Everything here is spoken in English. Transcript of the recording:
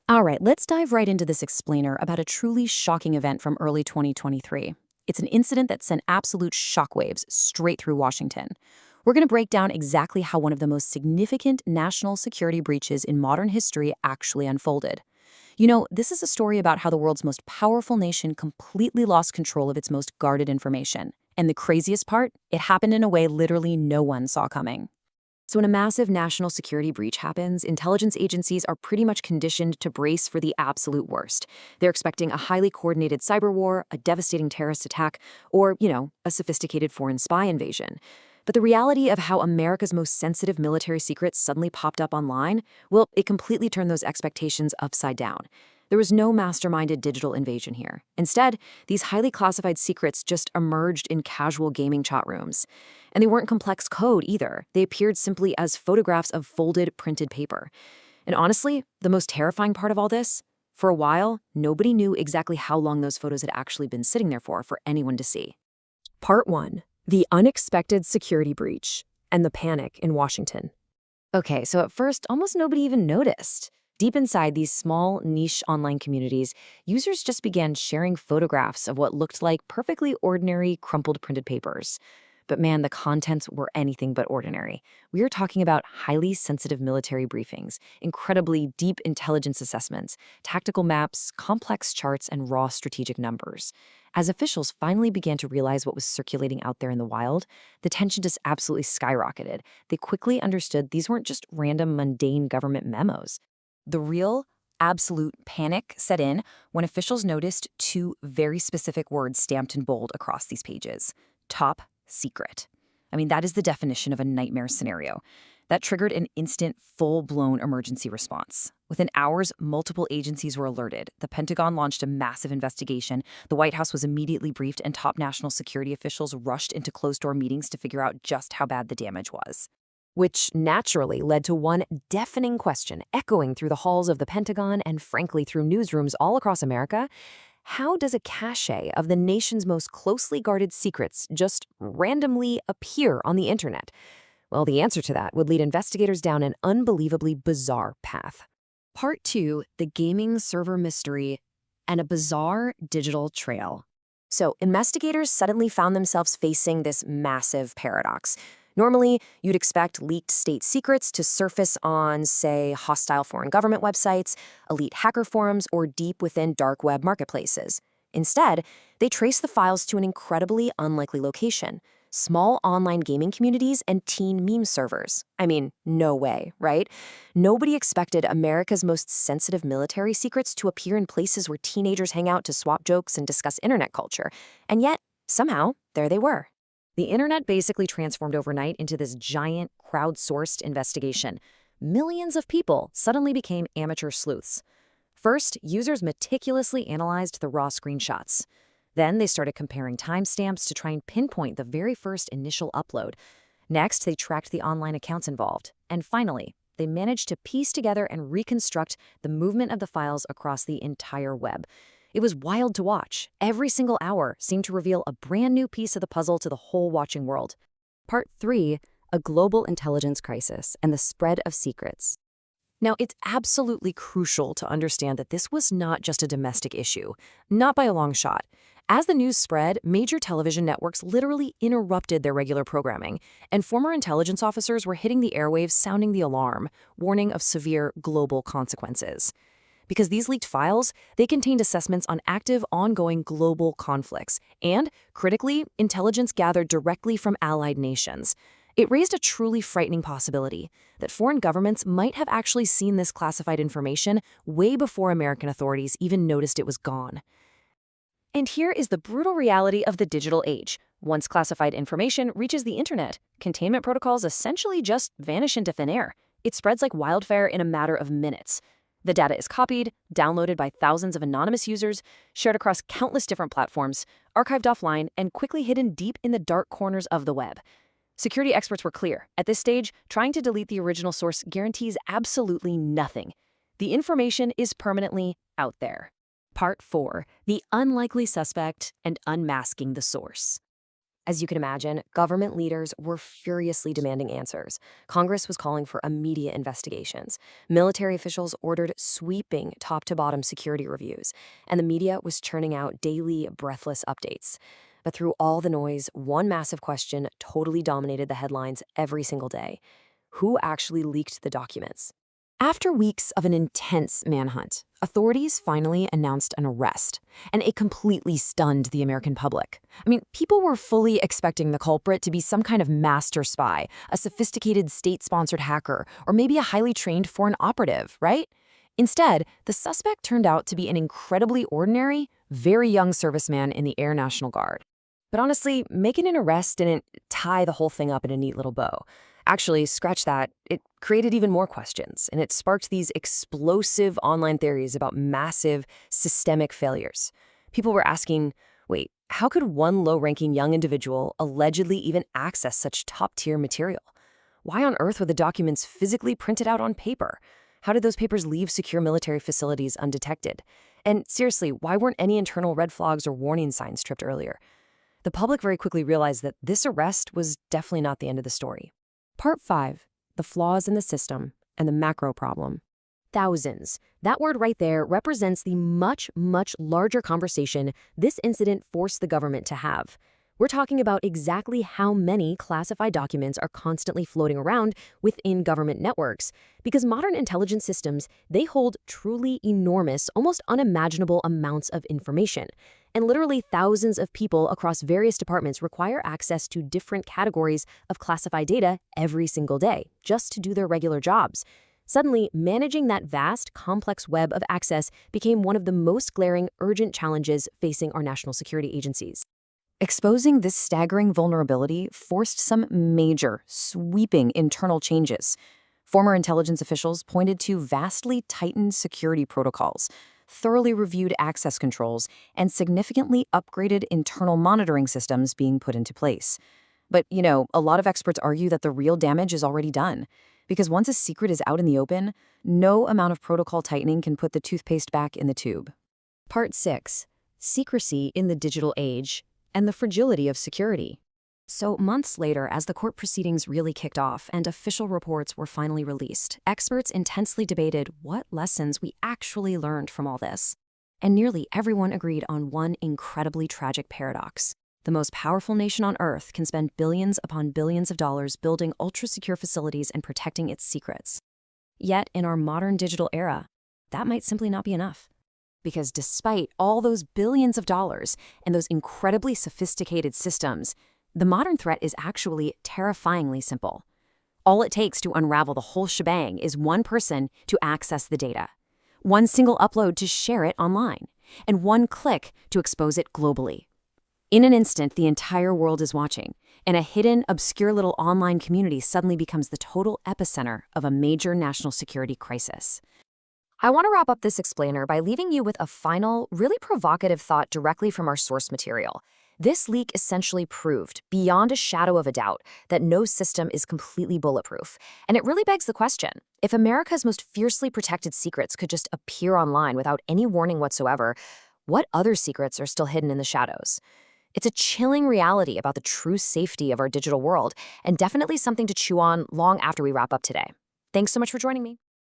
All right, let's dive right into this explainer about a truly shocking event from early 2023. It's an incident that sent absolute shockwaves straight through Washington. We're going to break down exactly how one of the most significant national security breaches in modern history actually unfolded. This is a story about how the world's most powerful nation completely lost control of its most guarded information. And the craziest part, it happened in a way literally no one saw coming. So when a massive national security breach happens, intelligence agencies are pretty much conditioned to brace for the absolute worst. They're expecting a highly coordinated cyber war, a devastating terrorist attack, or, a sophisticated foreign spy invasion. But the reality of how America's most sensitive military secrets suddenly popped up online, well, it completely turned those expectations upside down. There was no masterminded digital invasion here. Instead, these highly classified secrets just emerged in casual gaming chat rooms. And they weren't complex code either. They appeared simply as photographs of folded, printed paper. And honestly, the most terrifying part of all this? For a while, nobody knew exactly how long those photos had actually been sitting there for anyone to see. Part 1. The Unexpected Security Breach and the Panic in Washington. Okay, so at first, almost nobody even noticed. Deep inside these small, niche online communities, users just began sharing photographs of what looked like perfectly ordinary, crumpled printed papers. But man, the contents were anything but ordinary. We are talking about highly sensitive military briefings, incredibly deep intelligence assessments, tactical maps, complex charts, and raw strategic numbers. As officials finally began to realize what was circulating out there in the wild, the tension just absolutely skyrocketed. They quickly understood these weren't just random, mundane government memos. The real, absolute panic set in when officials noticed two very specific words stamped in bold across these pages: top secret. That is the definition of a nightmare scenario. That triggered an instant, full-blown emergency response. Within hours, multiple agencies were alerted. The Pentagon launched a massive investigation. The White House was immediately briefed, and top national security officials rushed into closed-door meetings to figure out just how bad the damage was. Which naturally led to one deafening question echoing through the halls of the Pentagon and frankly through newsrooms all across America. How does a cache of the nation's most closely guarded secrets just randomly appear on the internet? Well, the answer to that would lead investigators down an unbelievably bizarre path. Part 2, the gaming server mystery and a bizarre digital trail. So, investigators suddenly found themselves facing this massive paradox. Normally, you'd expect leaked state secrets to surface on, say, hostile foreign government websites, elite hacker forums, or deep within dark web marketplaces. Instead, they trace the files to an incredibly unlikely location: small online gaming communities and teen meme servers. No way, right? Nobody expected America's most sensitive military secrets to appear in places where teenagers hang out to swap jokes and discuss internet culture. And yet, somehow, there they were. The internet basically transformed overnight into this giant, crowdsourced investigation. Millions of people suddenly became amateur sleuths. First, users meticulously analyzed the raw screenshots. Then they started comparing timestamps to try and pinpoint the very first initial upload. Next, they tracked the online accounts involved. And finally, they managed to piece together and reconstruct the movement of the files across the entire web. It was wild to watch. Every single hour seemed to reveal a brand new piece of the puzzle to the whole watching world. Part 3, a global intelligence crisis and the spread of secrets. Now, it's absolutely crucial to understand that this was not just a domestic issue, not by a long shot. As the news spread, major television networks literally interrupted their regular programming, and former intelligence officers were hitting the airwaves sounding the alarm, warning of severe global consequences. Because these leaked files, they contained assessments on active, ongoing global conflicts, and, critically, intelligence gathered directly from allied nations. It raised a truly frightening possibility that foreign governments might have actually seen this classified information way before American authorities even noticed it was gone. And here is the brutal reality of the digital age. Once classified information reaches the internet, containment protocols essentially just vanish into thin air. It spreads like wildfire in a matter of minutes. The data is copied, downloaded by thousands of anonymous users, shared across countless different platforms, archived offline, and quickly hidden deep in the dark corners of the web. Security experts were clear. At this stage, trying to delete the original source guarantees absolutely nothing. The information is permanently out there. Part 4, the unlikely suspect and unmasking the source. As you can imagine, government leaders were furiously demanding answers. Congress was calling for immediate investigations. Military officials ordered sweeping top to bottom security reviews, and the media was churning out daily, breathless updates. But through all the noise, one massive question totally dominated the headlines every single day. Who actually leaked the documents? After weeks of an intense manhunt, authorities finally announced an arrest, and it completely stunned the American public. I mean, people were fully expecting the culprit to be some kind of master spy, a sophisticated state-sponsored hacker, or maybe a highly trained foreign operative, right? Instead, the suspect turned out to be an incredibly ordinary, very young serviceman in the Air National Guard. But honestly, making an arrest didn't tie the whole thing up in a neat little bow. Actually, scratch that, it created even more questions, and it sparked these explosive online theories about massive systemic failures. People were asking, wait, how could one low-ranking young individual allegedly even access such top-tier material? Why on earth were the documents physically printed out on paper? How did those papers leave secure military facilities undetected? And seriously, why weren't any internal red flags or warning signs tripped earlier? The public very quickly realized that this arrest was definitely not the end of the story. Part 5. The flaws in the system and the macro problem. Thousands. That word right there represents the much, much larger conversation this incident forced the government to have. We're talking about exactly how many classified documents are constantly floating around within government networks. Because modern intelligence systems, they hold truly enormous, almost unimaginable amounts of information. And literally thousands of people across various departments require access to different categories of classified data every single day, just to do their regular jobs. Suddenly, managing that vast, complex web of access became one of the most glaring, urgent challenges facing our national security agencies. Exposing this staggering vulnerability forced some major, sweeping internal changes. Former intelligence officials pointed to vastly tightened security protocols, thoroughly reviewed access controls, and significantly upgraded internal monitoring systems being put into place. But, a lot of experts argue that the real damage is already done. Because once a secret is out in the open, no amount of protocol tightening can put the toothpaste back in the tube. Part 6. Secrecy in the digital age and the fragility of security. So months later, as the court proceedings really kicked off and official reports were finally released, experts intensely debated what lessons we actually learned from all this. And nearly everyone agreed on one incredibly tragic paradox. The most powerful nation on Earth can spend billions upon billions of dollars building ultra-secure facilities and protecting its secrets. Yet, in our modern digital era, that might simply not be enough. Because despite all those billions of dollars and those incredibly sophisticated systems, the modern threat is actually terrifyingly simple. All it takes to unravel the whole shebang is one person to access the data, one single upload to share it online, and one click to expose it globally. In an instant, the entire world is watching, and a hidden, obscure little online community suddenly becomes the total epicenter of a major national security crisis. I want to wrap up this explainer by leaving you with a final, really provocative thought directly from our source material. This leak essentially proved, beyond a shadow of a doubt, that no system is completely bulletproof. And it really begs the question, if America's most fiercely protected secrets could just appear online without any warning whatsoever, what other secrets are still hidden in the shadows? It's a chilling reality about the true safety of our digital world, and definitely something to chew on long after we wrap up today. Thanks so much for joining me.